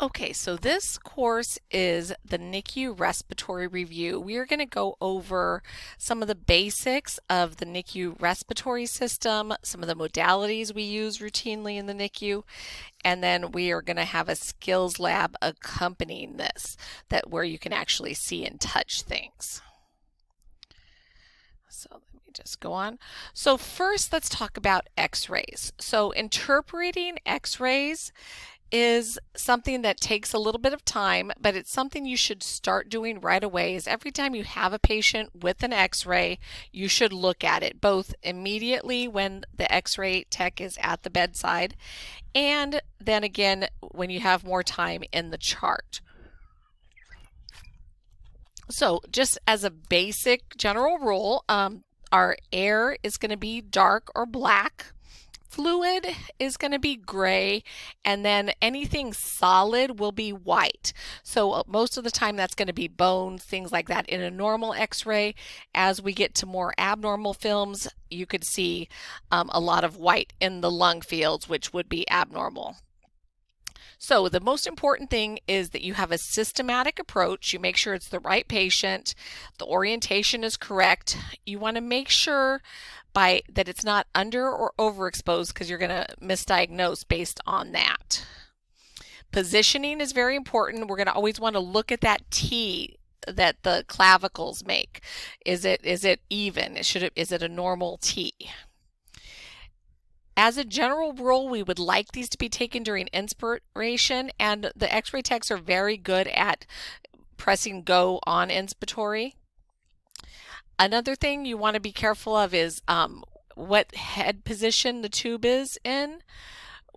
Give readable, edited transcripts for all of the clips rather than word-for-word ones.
Okay, so this course is the NICU Respiratory Review. We are going to go over some of the basics of the NICU respiratory system, some of the modalities we use routinely in the NICU, and then we are going to have a skills lab accompanying this, where you can actually see and touch things. So let me just go on. So first, let's talk about x-rays. So interpreting x-rays is something that takes a little bit of time, but it's something you should start doing right away. Is every time you have a patient with an x-ray, you should look at it both immediately when the x-ray tech is at the bedside, and then again when you have more time in the chart. So just as a basic general rule, our air is going to be dark or black. Fluid is going to be gray, and then anything solid will be white. So most of the time that's going to be bones, things like that in a normal x-ray. As we get to more abnormal films, you could see a lot of white in the lung fields, which would be abnormal. So the most important thing is that you have a systematic approach. You make sure it's the right patient, the orientation is correct. You want to make sure that it's not under or overexposed, because you're going to misdiagnose based on that. Positioning is very important. We're going to always want to look at that T that the clavicles make. Is it even? Is it a normal T? As a general rule, we would like these to be taken during inspiration, and the x-ray techs are very good at pressing go on inspiratory. Another thing you want to be careful of is what head position the tube is in.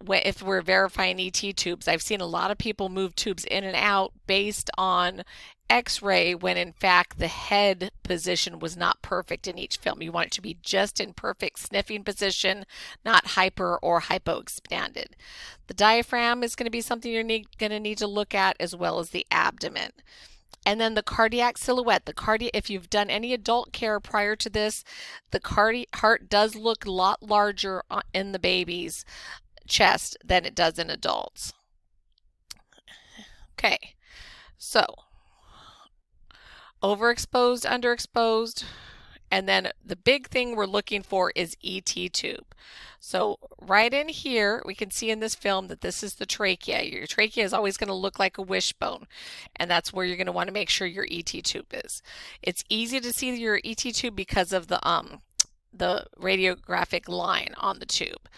If we're verifying ET tubes, I've seen a lot of people move tubes in and out based on x-ray, when in fact the head position was not perfect in each film. You want it to be just in perfect sniffing position, not hyper or hypoexpanded. The diaphragm is going to be something you're going to need to look at, as well as the abdomen. And then the cardiac silhouette. If you've done any adult care prior to this, the heart does look a lot larger in the baby's chest than it does in adults. Okay, so overexposed, underexposed, and then the big thing we're looking for is ET tube. So right in here, we can see in this film that this is the trachea. Your trachea is always going to look like a wishbone, and that's where you're going to want to make sure your ET tube is. It's easy to see your ET tube because of the radiographic line on the tube.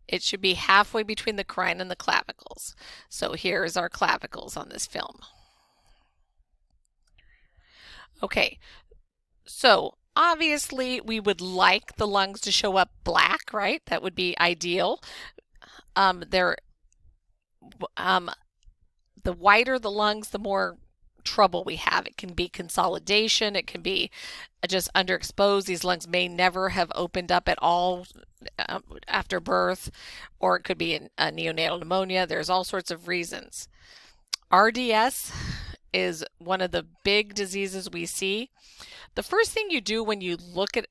It should be halfway between the crine and the clavicles. So here's our clavicles on this film. Okay, so obviously we would like the lungs to show up black, right? That would be ideal. The whiter the lungs, the more trouble we have. It can be consolidation, it can be just underexposed. These lungs may never have opened up at all after birth, or it could be a neonatal pneumonia. There's all sorts of reasons. RDS is one of the big diseases we see. The first thing you do when I look at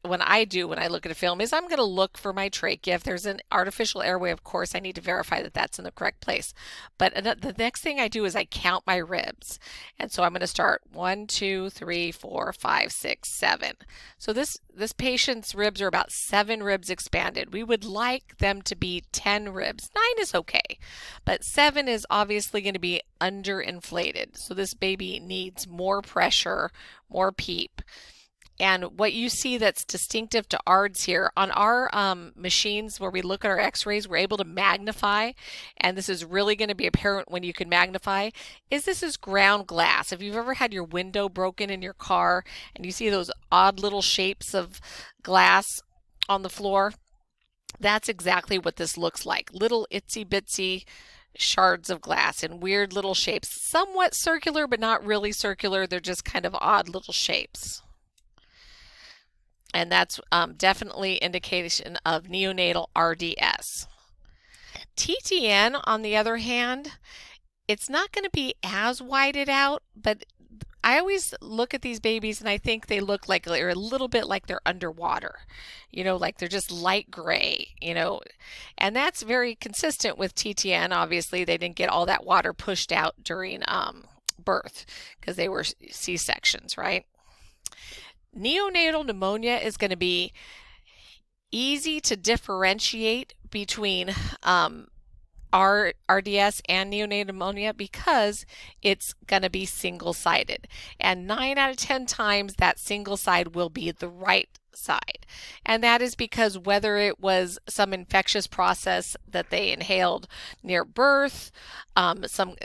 a film is I'm going to look for my trachea. If there's an artificial airway, of course, I need to verify that that's in the correct place. But the next thing I do is I count my ribs. And so I'm going to start 1, 2, 3, 4, 5, 6, 7. So this patient's ribs are about 7 ribs expanded. We would like them to be 10 ribs. 9 is okay, but 7 is obviously going to be underinflated. So this baby needs more pressure, more PEEP. And what you see that's distinctive to ARDS here, on our machines where we look at our x-rays, we're able to magnify, and this is really going to be apparent when you can magnify, this is ground glass. If you've ever had your window broken in your car and you see those odd little shapes of glass on the floor, that's exactly what this looks like. Little itsy bitsy shards of glass in weird little shapes, somewhat circular but not really circular. They're just kind of odd little shapes. And that's definitely indication of neonatal RDS. TTN, on the other hand, it's not going to be as whited out, but I always look at these babies and I think they look like they're a little bit like they're underwater, like they're just light gray, and that's very consistent with TTN. Obviously, they didn't get all that water pushed out during birth because they were C-sections, right? Neonatal pneumonia is going to be easy to differentiate between RDS and neonatal pneumonia because it's going to be single-sided. And 9 out of 10 times that single side will be the right side. And that is because whether it was some infectious process that they inhaled near birth,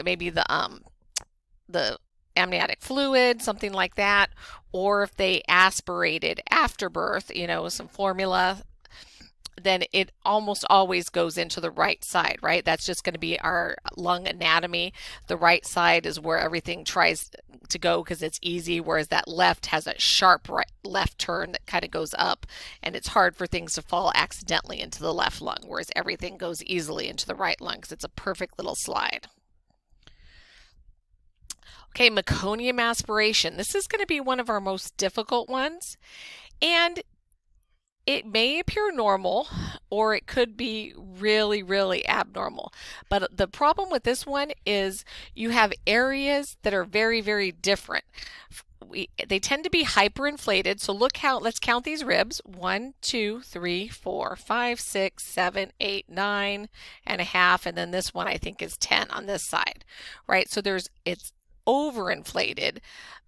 maybe the amniotic fluid, something like that, or if they aspirated after birth, some formula, then it almost always goes into the right side, right? That's just going to be our lung anatomy. The right side is where everything tries to go because it's easy, whereas that left has a sharp left turn that kind of goes up, and it's hard for things to fall accidentally into the left lung, whereas everything goes easily into the right lung because it's a perfect little slide. Okay, meconium aspiration. This is going to be one of our most difficult ones, and it may appear normal or it could be really, really abnormal. But the problem with this one is you have areas that are very, very different. They tend to be hyperinflated. So let's count these ribs. 1, 2, 3, 4, 5, 6, 7, 8, 9 and a half. And then this one I think is 10 on this side, right? So it's overinflated.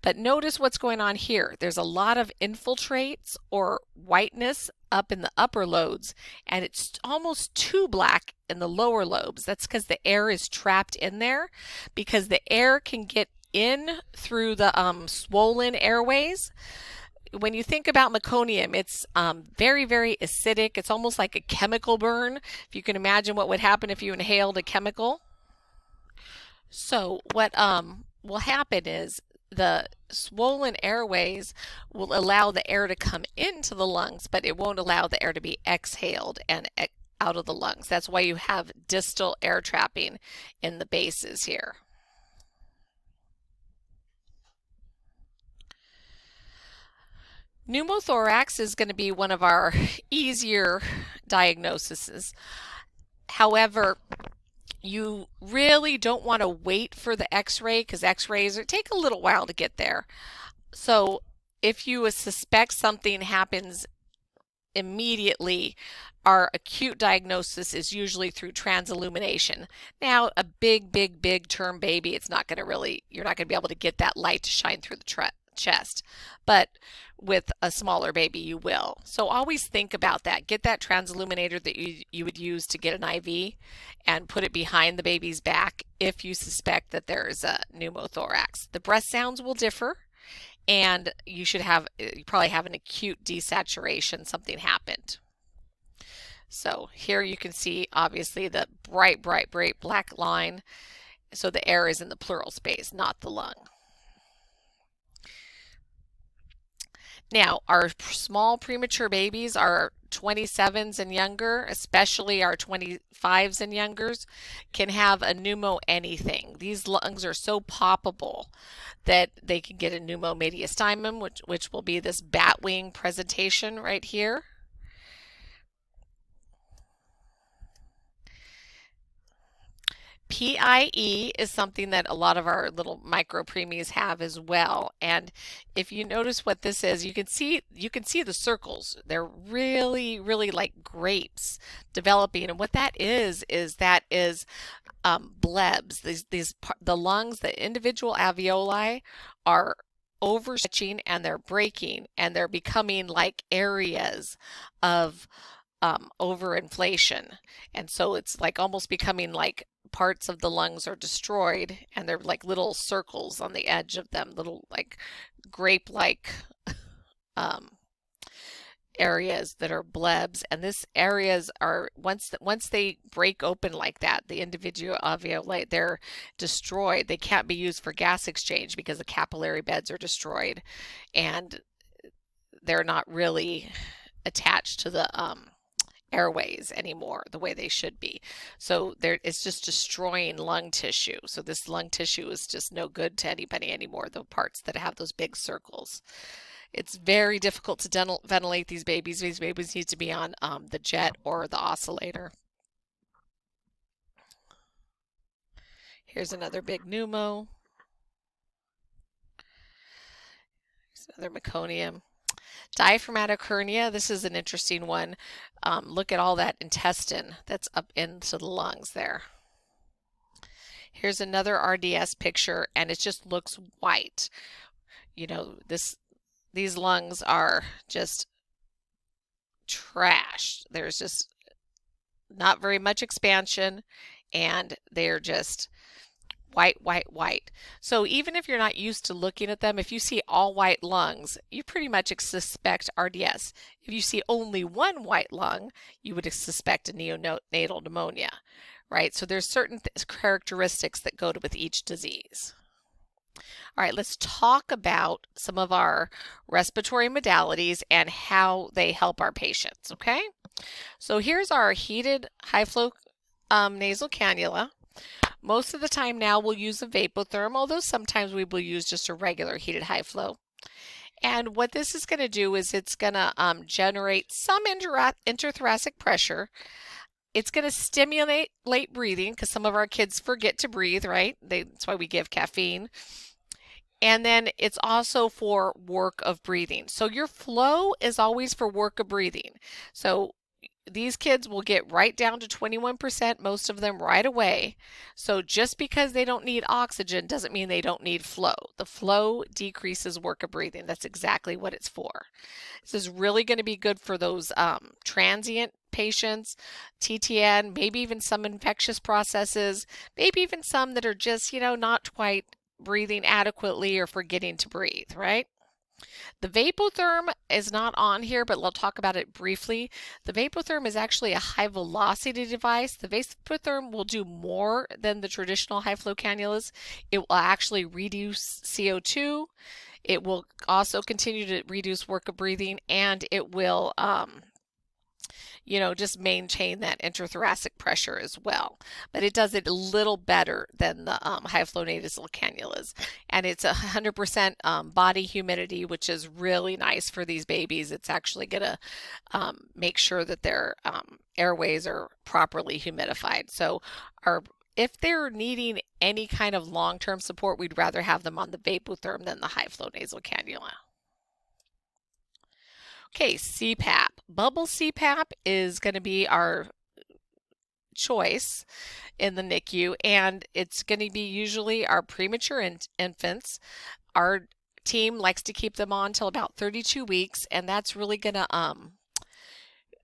But notice what's going on here. There's a lot of infiltrates or whiteness up in the upper lobes, and it's almost too black in the lower lobes. That's because the air is trapped in there, because the air can get in through the swollen airways. When you think about meconium, it's very, very acidic. It's almost like a chemical burn. If you can imagine what would happen if you inhaled a chemical. So what will happen is the swollen airways will allow the air to come into the lungs, but it won't allow the air to be exhaled and out of the lungs. That's why you have distal air trapping in the bases here. Pneumothorax is going to be one of our easier diagnoses. However, you really don't want to wait for the x-ray because x-rays take a little while to get there. So if you suspect something happens immediately, our acute diagnosis is usually through transillumination. Now, a big term baby, you're not going to be able to get that light to shine through the chest. But with a smaller baby, you will. So always think about that. Get that transilluminator that you would use to get an IV and put it behind the baby's back if you suspect that there is a pneumothorax. The breath sounds will differ, and you probably have an acute desaturation. Something happened. So here you can see obviously the bright black line. So the air is in the pleural space, not the lung. Now, our small premature babies, our 27s and younger, especially our 25s and youngers, can have a pneumo anything. These lungs are so poppable that they can get a pneumomediastinum, which will be this bat wing presentation right here. PIE is something that a lot of our little micro preemies have as well. And if you notice what this is, you can see the circles. They're really, really like grapes developing. And what that is blebs. The lungs, the individual alveoli are overstretching and they're breaking and they're becoming like areas of overinflation. And so it's like almost becoming like parts of the lungs are destroyed and they're like little circles on the edge of them, little like grape-like areas that are blebs. And this areas are, once they break open like that, the individual alveoli, they're destroyed. They can't be used for gas exchange because the capillary beds are destroyed and they're not really attached to the airways anymore the way they should be. So it's just destroying lung tissue. So this lung tissue is just no good to anybody anymore, the parts that have those big circles. It's very difficult to ventilate these babies. These babies need to be on the jet or the oscillator. Here's another big pneumo. Here's another meconium. Diaphragmatic hernia, this is an interesting one. Look at all that intestine that's up into the lungs there. Here's another RDS picture, and it just looks white. You know, these lungs are just trash. There's just not very much expansion, and they're just white, white, white. So even if you're not used to looking at them, if you see all white lungs, you pretty much suspect RDS. If you see only one white lung, you would suspect a neonatal pneumonia, right? So there's certain characteristics that go with each disease. All right, let's talk about some of our respiratory modalities and how they help our patients, okay? So here's our heated high flow nasal cannula. Most of the time now we'll use a vapotherm, although sometimes we will use just a regular heated high flow. And what this is going to do is it's going to generate some interthoracic pressure. It's going to stimulate late breathing because some of our kids forget to breathe, right? That's why we give caffeine. And then it's also for work of breathing. So your flow is always for work of breathing. So these kids will get right down to 21%, most of them right away. So just because they don't need oxygen doesn't mean they don't need flow. The flow decreases work of breathing. That's exactly what it's for. This is really going to be good for those transient patients, TTN, maybe even some infectious processes, maybe even some that are just, not quite breathing adequately or forgetting to breathe, right? The vapotherm is not on here, but we'll talk about it briefly. The vapotherm is actually a high velocity device. The vapotherm will do more than the traditional high flow cannulas. It will actually reduce CO2. It will also continue to reduce work of breathing, and it will just maintain that interthoracic pressure as well. But it does it a little better than the high flow nasal cannulas. And it's 100% body humidity, which is really nice for these babies. It's actually going to make sure that their airways are properly humidified. So if they're needing any kind of long-term support, we'd rather have them on the vapotherm than the high flow nasal cannula. Okay, CPAP. Bubble CPAP is going to be our choice in the NICU, and it's going to be usually our premature infants. Our team likes to keep them on till about 32 weeks, and that's really going to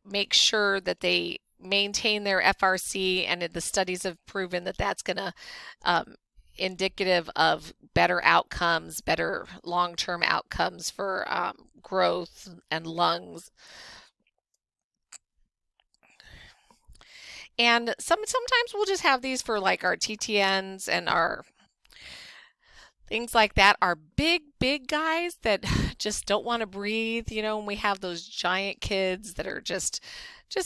make sure that they maintain their FRC, and the studies have proven that that's going to indicative of better outcomes, better long-term outcomes for growth and lungs. And sometimes we'll just have these for like our TTNs and our things like that. Our big guys that just don't want to breathe, and we have those giant kids that are just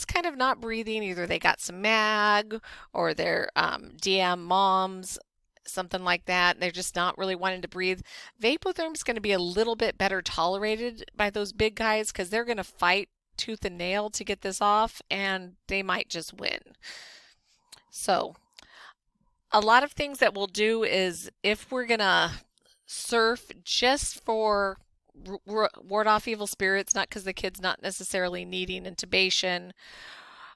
kind of not breathing. Either they got some MAG or they're DM moms, something like that. They're just not really wanting to breathe. Vapotherm is going to be a little bit better tolerated by those big guys because they're going to fight tooth and nail to get this off, and they might just win. So a lot of things that we'll do is if we're going to surf just for ward off evil spirits, not because the kid's not necessarily needing intubation,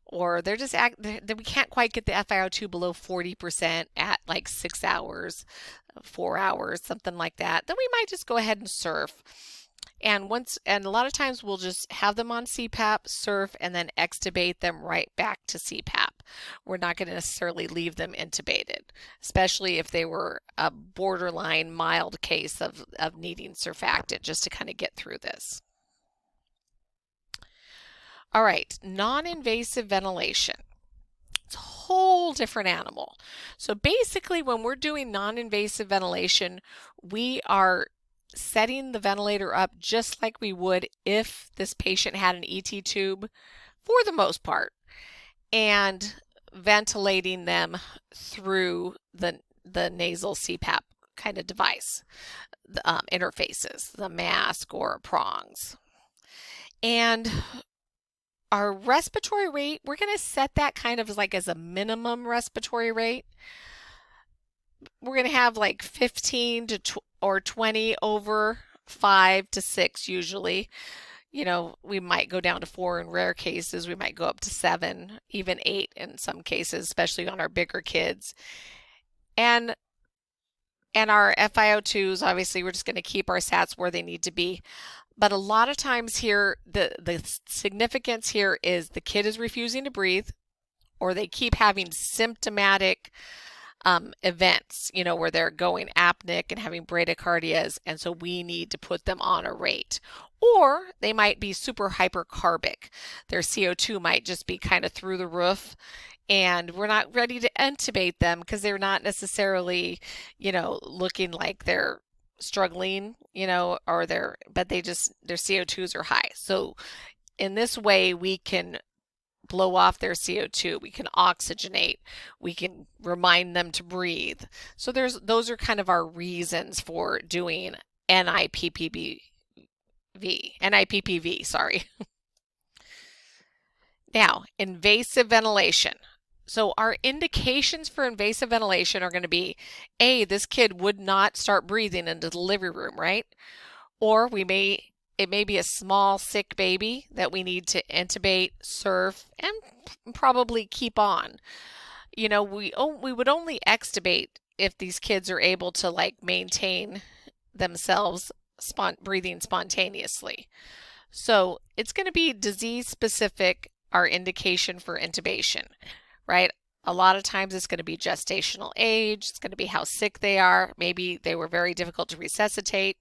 or they're just we can't quite get the FiO2 below 40% at like 6 hours, 4 hours, something like that, then we might just go ahead and surf. And a lot of times we'll just have them on CPAP, surf, and then extubate them right back to CPAP. We're not going to necessarily leave them intubated, especially if they were a borderline mild case of needing surfactant, just to kind of get through this. All right, non-invasive ventilation. It's a whole different animal. So basically when we're doing non-invasive ventilation, we are setting the ventilator up just like we would if this patient had an ET tube for the most part. and ventilating them through the nasal CPAP kind of device, the interfaces, the mask or prongs. And our respiratory rate, we're going to set that kind of like as a minimum respiratory rate. We're going to have like 15 to or 20 over 5 to 6 usually. You know, we might go down to 4 in rare cases. We might go up to 7, even 8 in some cases, especially on our bigger kids. And our FiO2s, obviously, we're just going to keep our SATs where they need to be. But a lot of times here, the significance here is the kid is refusing to breathe, or they keep having symptomatic events, you know, where they're going apneic and having bradycardias, and so we need to put them on a rate. Or they might be super hypercarbic. Their CO2 might just be kind of through the roof, and we're not ready to intubate them because they're not necessarily, you know, looking like they're struggling, you know, but their CO2s are high. So in this way, we can blow off their CO2, we can oxygenate, we can remind them to breathe. So those are kind of our reasons for doing NIPPV, sorry. Now, invasive ventilation. So our indications for invasive ventilation are going to be, A, this kid would not start breathing in the delivery room, right? Or it may be a small sick baby that we need to intubate, surf, and probably keep on. You know, we would only extubate if these kids are able to like maintain themselves breathing spontaneously. So it's going to be disease specific, our indication for intubation, right? A lot of times it's going to be gestational age, it's going to be how sick they are. Maybe they were very difficult to resuscitate.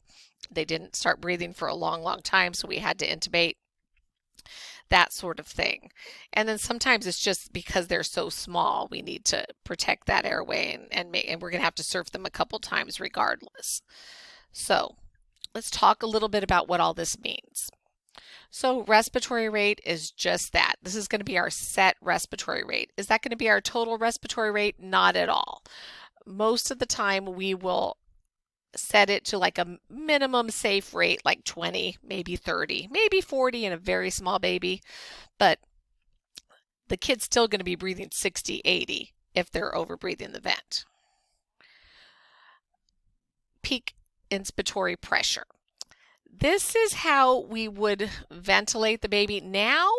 They didn't start breathing for a long, long time, so we had to intubate, that sort of thing. And then sometimes it's just because they're so small, we need to protect that airway, and we're going to have to surf them a couple times regardless. So let's talk a little bit about what all this means. So respiratory rate is just that. This is going to be our set respiratory rate. Is that going to be our total respiratory rate? Not at all. Most of the time we will set it to like a minimum safe rate, like 20, maybe 30, maybe 40 in a very small baby, but the kid's still going to be breathing 60, 80 if they're over breathing the vent. Peak inspiratory pressure. This is how we would ventilate the baby. Now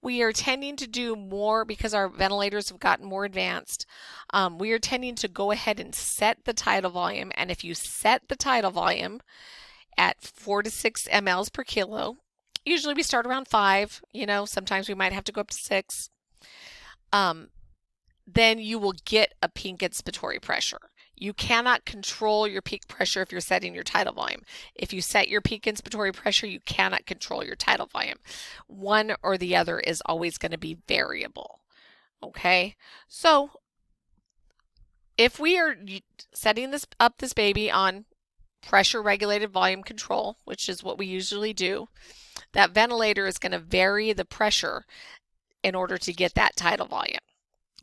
we are tending to do more because our ventilators have gotten more advanced. We are tending to go ahead and set the tidal volume. And if you set the tidal volume at 4 to 6 mLs per kilo, usually we start around 5, you know, sometimes we might have to go up to 6. Then you will get a peak inspiratory pressure. You cannot control your peak pressure if you're setting your tidal volume. If you set your peak inspiratory pressure, you cannot control your tidal volume. One or the other is always going to be variable. Okay? So if we are setting this baby on pressure regulated volume control, which is what we usually do, that ventilator is going to vary the pressure in order to get that tidal volume.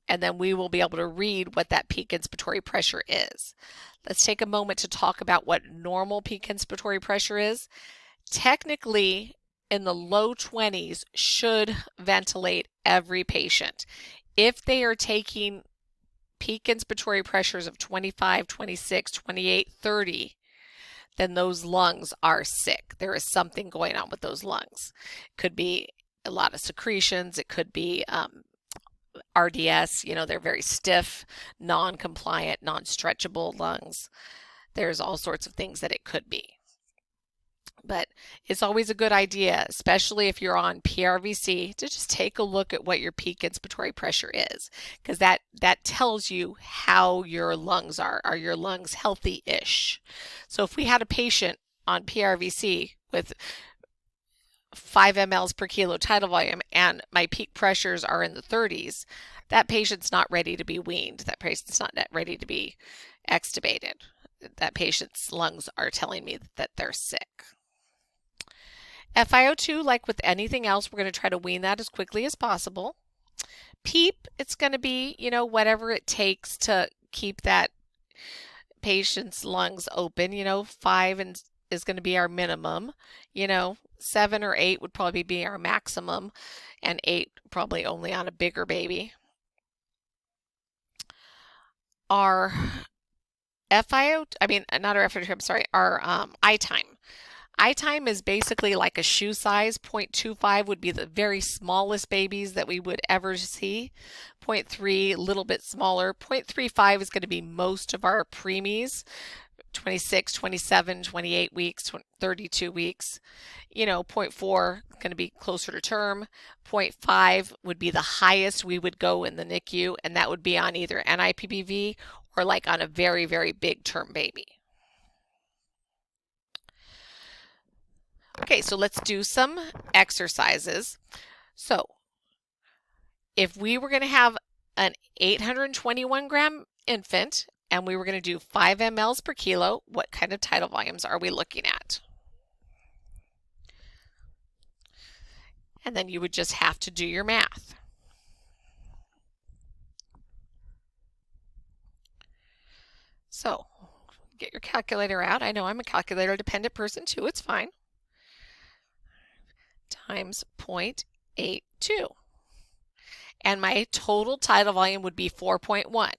And then we will be able to read what that peak inspiratory pressure is. Let's take a moment to talk about what normal peak inspiratory pressure is. Technically, in the low 20s should ventilate every patient. If they are taking peak inspiratory pressures of 25, 26, 28, 30, then those lungs are sick. There is something going on with those lungs. It could be a lot of secretions. It could be RDS, you know, they're very stiff, non-compliant, non-stretchable lungs. There's all sorts of things that it could be. But it's always a good idea, especially if you're on PRVC, to just take a look at what your peak inspiratory pressure is, because that tells you how your lungs are. Are your lungs healthy-ish? So if we had a patient on PRVC with 5 mLs per kilo tidal volume and my peak pressures are in the 30s, that patient's not ready to be weaned. That patient's not ready to be extubated. That patient's lungs are telling me that they're sick. FiO2, like with anything else, we're going to try to wean that as quickly as possible. PEEP, it's going to be, whatever it takes to keep that patient's lungs open. 5 is going to be our minimum. 7 or 8 would probably be our maximum, and 8 probably only on a bigger baby. Our not our FiO2, I'm sorry, our I time. I time is basically like a shoe size. 0.25 would be the very smallest babies that we would ever see. 0.3, a little bit smaller. 0.35 is going to be most of our preemies. 26, 27, 28 weeks, 32 weeks. 0.4 going to be closer to term. 0.5 would be the highest we would go in the NICU, and that would be on either NIPBV or like on a very, very big term baby. Okay, so let's do some exercises. So if we were going to have an 821 gram infant and we were going to do 5 mLs per kilo, what kind of tidal volumes are we looking at? And then you would just have to do your math. So get your calculator out. I know I'm a calculator dependent person too, it's fine. Times 0.82. And my total tidal volume would be 4.1.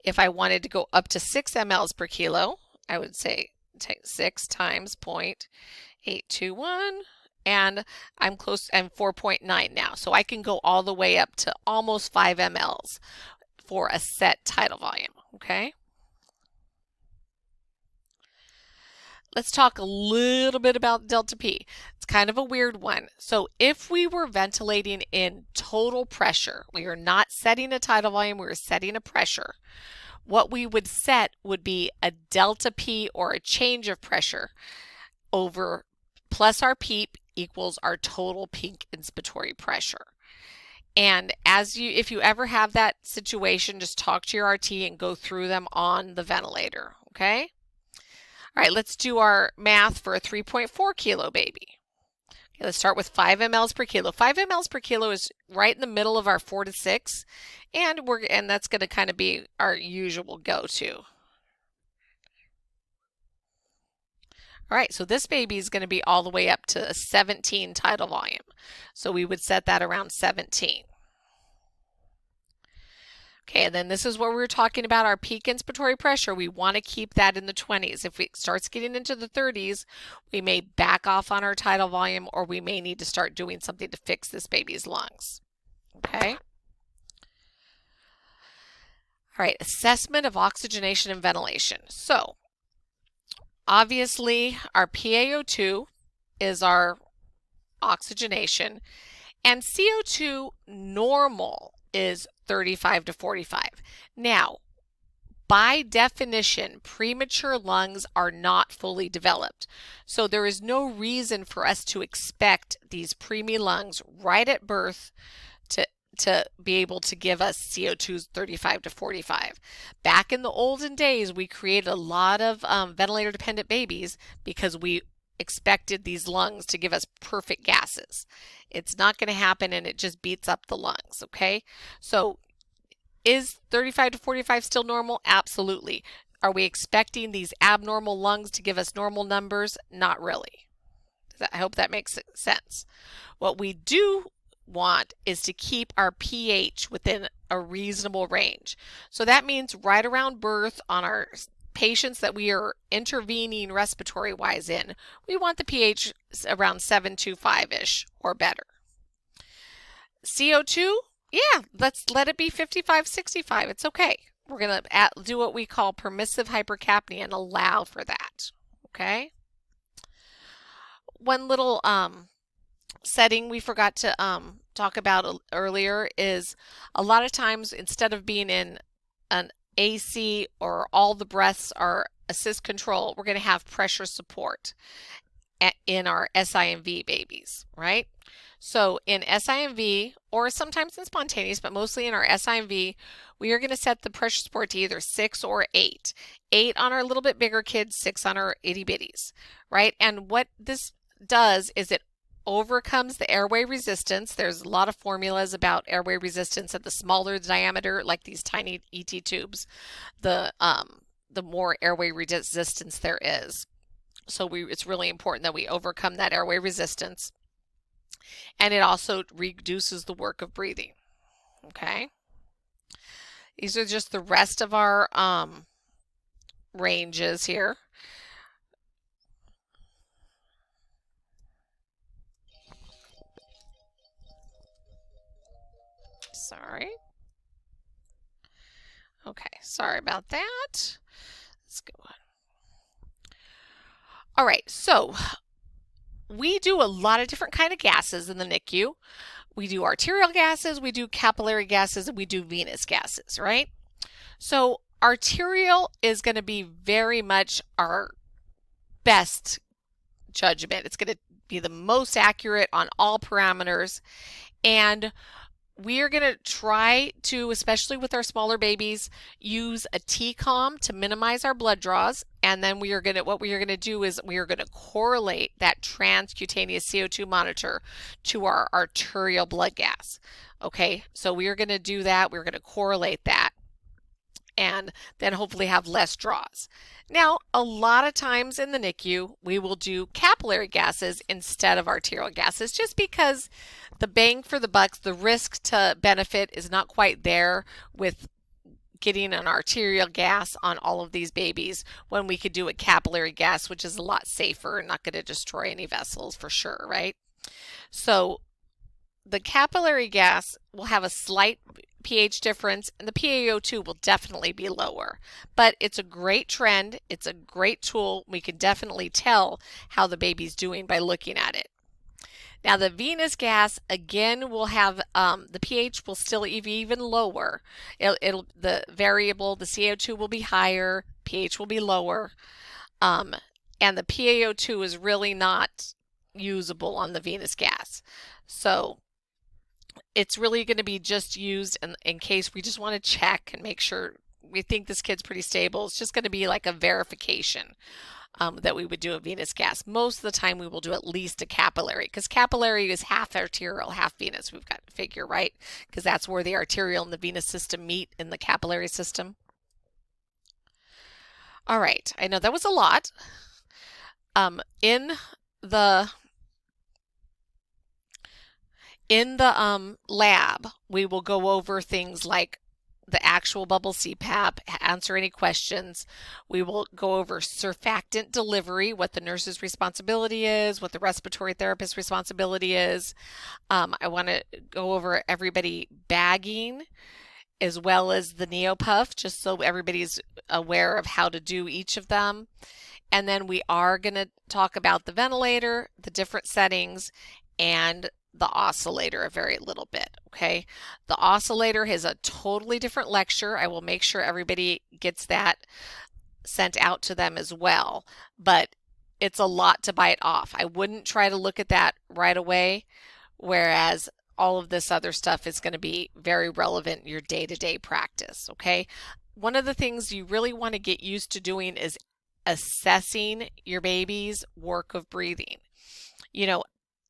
If I wanted to go up to 6 mLs per kilo, I would say take 6 times 0.821, and I'm 4.9 now. So I can go all the way up to almost 5 mLs for a set tidal volume, okay? Let's talk a little bit about delta P. It's kind of a weird one. So if we were ventilating in total pressure, we are not setting a tidal volume, we are setting a pressure. What we would set would be a delta P, or a change of pressure, over plus our PEEP equals our total peak inspiratory pressure. And if you ever have that situation, just talk to your RT and go through them on the ventilator, okay? All right, let's do our math for a 3.4 kilo baby. Okay, let's start with 5 mLs per kilo. 5 mLs per kilo is right in the middle of our 4 to 6, and that's going to kind of be our usual go-to. All right, so this baby is going to be all the way up to a 17 tidal volume. So we would set that around 17. Okay, and then this is what we were talking about, our peak inspiratory pressure. We want to keep that in the 20s. If it starts getting into the 30s, we may back off on our tidal volume, or we may need to start doing something to fix this baby's lungs. Okay? All right, assessment of oxygenation and ventilation. So, obviously, our PaO2 is our oxygenation, and CO2 normal is 35 to 45. Now, by definition, premature lungs are not fully developed. So there is no reason for us to expect these preemie lungs right at birth to be able to give us CO2s 35 to 45. Back in the olden days, we created a lot of ventilator-dependent babies because we expected these lungs to give us perfect gases. It's not going to happen, and it just beats up the lungs, okay? So is 35 to 45 still normal? Absolutely. Are we expecting these abnormal lungs to give us normal numbers? Not really. I hope that makes sense. What we do want is to keep our pH within a reasonable range. So that means right around birth, on our patients that we are intervening respiratory wise in, we want the pH around 725-ish or better. CO2, yeah, let's let it be 55, 65. It's okay. We're going to do what we call permissive hypercapnia and allow for that. Okay? One little setting we forgot to talk about earlier is a lot of times, instead of being in an AC or all the breaths are assist control, we're going to have pressure support in our SIMV babies, right? So in SIMV, or sometimes in spontaneous, but mostly in our SIMV, we are going to set the pressure support to either 6 or 8. 8 on our little bit bigger kids, 6 on our itty bitties, right? And what this does is it overcomes the airway resistance. There's a lot of formulas about airway resistance. At the smaller the diameter, like these tiny ET tubes, the more airway resistance there is. So it's really important that we overcome that airway resistance. And it also reduces the work of breathing. Okay. These are just the rest of our ranges here. Sorry. Okay, sorry about that. Let's go on. All right, so we do a lot of different kind of gases in the NICU. We do arterial gases, we do capillary gases, and we do venous gases, right? So arterial is going to be very much our best judgment. It's going to be the most accurate on all parameters, and we are going to try to, especially with our smaller babies, use a TCOM to minimize our blood draws. And then what we are going to do is we are going to correlate that transcutaneous CO2 monitor to our arterial blood gas. Okay, so we are going to do that. We're going to correlate that, and then hopefully have less draws. Now, a lot of times in the NICU, we will do capillary gases instead of arterial gases, just because the bang for the buck, the risk to benefit is not quite there with getting an arterial gas on all of these babies when we could do a capillary gas, which is a lot safer and not going to destroy any vessels for sure, right? So the capillary gas will have a slight pH difference, and the PaO2 will definitely be lower. But it's a great trend. It's a great tool. We can definitely tell how the baby's doing by looking at it. Now the venous gas, again, will have the pH will still be even lower. The variable, the CO2 will be higher, pH will be lower, and the PaO2 is really not usable on the venous gas. So it's really going to be just used in case we just want to check and make sure we think this kid's pretty stable. It's just going to be like a verification that we would do a venous gas. Most of the time we will do at least a capillary, because capillary is half arterial, half venous. We've got to figure, right? Because that's where the arterial and the venous system meet in the capillary system. All right, I know that was a lot. In the lab, we will go over things like the actual bubble CPAP, answer any questions. We will go over surfactant delivery, what the nurse's responsibility is, what the respiratory therapist's responsibility is. I want to go over everybody bagging as well as the neopuff, just so everybody's aware of how to do each of them. And then we are going to talk about the ventilator, the different settings, and the oscillator a very little bit, okay? The oscillator has a totally different lecture. I will make sure everybody gets that sent out to them as well, but it's a lot to bite off. I wouldn't try to look at that right away, whereas all of this other stuff is going to be very relevant in your day-to-day practice, okay? One of the things you really want to get used to doing is assessing your baby's work of breathing. You know,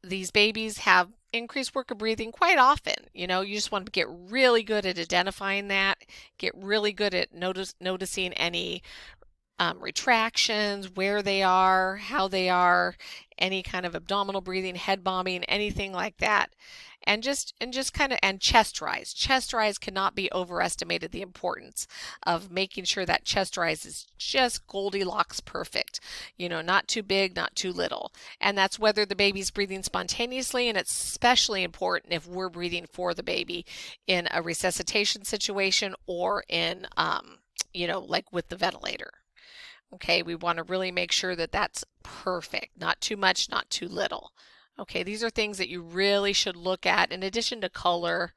these babies have increased work of breathing quite often. You know, you just want to get really good at identifying that, get really good at noticing any retractions, where they are, how they are, any kind of abdominal breathing, head bobbing, anything like that. And just kind of, and chest rise. Chest rise cannot be overestimated, the importance of making sure that chest rise is just Goldilocks perfect. You know, not too big, not too little. And that's whether the baby's breathing spontaneously, and it's especially important if we're breathing for the baby in a resuscitation situation or in, you know, like with the ventilator. Okay, we want to really make sure that that's perfect, not too much, not too little. Okay, these are things that you really should look at in addition to color,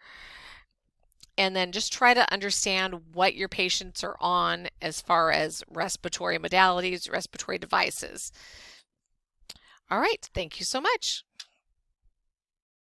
and then just try to understand what your patients are on as far as respiratory modalities, respiratory devices. All right, thank you so much.